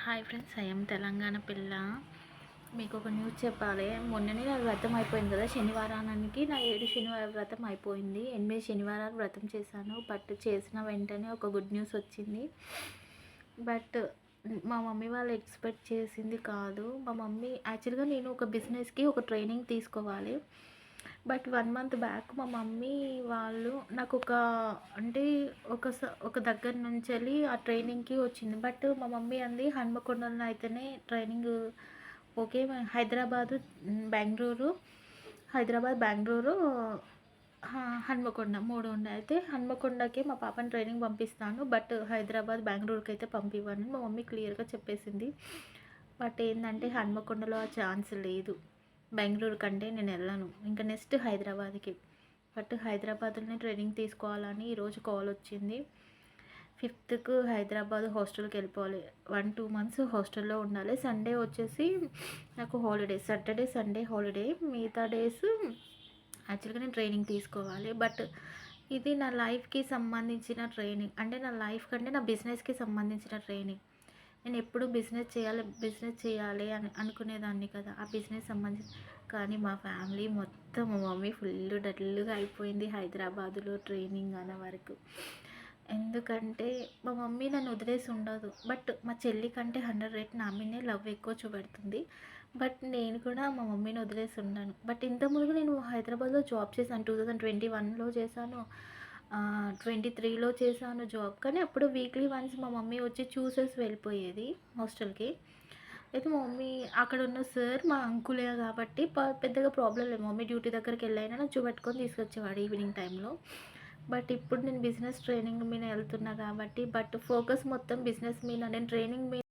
Hi friends, I'm Telangana పిల్ల. మీకు ఒక న్యూస్ చెప్పాలి. మొన్ననే నా వ్రతం అయిపోయింది కదా, శనివారానికి నా 7 శనివార వ్రతం అయిపోయింది. 8 శనివారాలు వ్రతం చేశాను. బట్ చేసిన వెంటనే ఒక గుడ్ న్యూస్ వచ్చింది. బట్ మా మమ్మీ వాళ్ళు ఎక్స్పెక్ట్ చేసింది కాదు. మా మమ్మీ యాక్చువల్గా నేను ఒక బిజినెస్కి ఒక ట్రైనింగ్ తీసుకోవాలి. బట్ 1 మంత్ బ్యాక్ మా మమ్మీ వాళ్ళు నాకు అంటే ఒక దగ్గర నుంచి వెళ్ళి ఆ ట్రైనింగ్కి వచ్చింది. బట్ మా మమ్మీ అంది హన్మకొండలో అయితేనే ట్రైనింగ్ ఓకే. బెంగళూరు, బెంగళూరు, హన్మకొండ 3 ఉన్నాయి. అయితే హన్మకొండకి మా పాపని ట్రైనింగ్ పంపిస్తాను, బట్ హైదరాబాద్, బెంగళూరుకి అయితే పంపివ్వను మా మమ్మీ క్లియర్గా చెప్పేసింది. బట్ ఏంటంటే హన్మకొండలో ఆ ఛాన్స్ లేదు. బెంగళూరు కంటే నేను వెళ్ళను. ఇంకా నెక్స్ట్ హైదరాబాద్కి. బట్ హైదరాబాద్లోనే ట్రైనింగ్ తీసుకోవాలని ఈరోజు కాల్ వచ్చింది. 5th హైదరాబాద్ హాస్టల్కి వెళ్ళిపోవాలి. 1-2 మంత్స్ హాస్టల్లో ఉండాలి. సండే వచ్చేసి నాకు హాలిడే, సాటర్డే సండే హాలిడే. మిగతా డేస్ యాక్చువల్గా నేను ట్రైనింగ్ తీసుకోవాలి. బట్ ఇది నా లైఫ్కి సంబంధించిన ట్రైనింగ్, అంటే నా లైఫ్ కంటే నా బిజినెస్కి సంబంధించిన ట్రైనింగ్. నేను ఎప్పుడు బిజినెస్ చేయాలి అని అనుకునేదాన్ని కదా, ఆ బిజినెస్ సంబంధించి. కానీ మా ఫ్యామిలీ మొత్తం, మా మమ్మీ ఫుల్ డల్గా అయిపోయింది హైదరాబాదులో ట్రైనింగ్ అనే వరకు. ఎందుకంటే మా మమ్మీ నన్ను వదిలేసి ఉండదు. బట్ మా చెల్లి కంటే 100 రేట్ నా మీదే లవ్ ఎక్కువ చూపెడుతుంది. బట్ నేను కూడా మా మమ్మీని వదిలేసి ఉన్నాను. బట్ ఇంతకుముందు నేను హైదరాబాద్లో జాబ్ చేశాను. 2021లో చేశాను, 23లో చేశాను జాబ్. కానీ అప్పుడు వీక్లీ వన్స్ మా మమ్మీ వచ్చి చూసేసి వెళ్ళిపోయేది హాస్టల్కి. అయితే మా మమ్మీ అక్కడ ఉన్న సార్ మా అంకులే కాబట్టి పెద్దగా ప్రాబ్లం లేదు. మా మమ్మీ డ్యూటీ దగ్గరికి వెళ్ళైనా నాకు చూపెట్టుకొని తీసుకొచ్చేవాడు ఈవినింగ్ టైంలో. బట్ ఇప్పుడు నేను బిజినెస్ ట్రైనింగ్ మీద వెళ్తున్నా కాబట్టి, బట్ ఫోకస్ మొత్తం బిజినెస్ మీద, నేను ట్రైనింగ్ మీద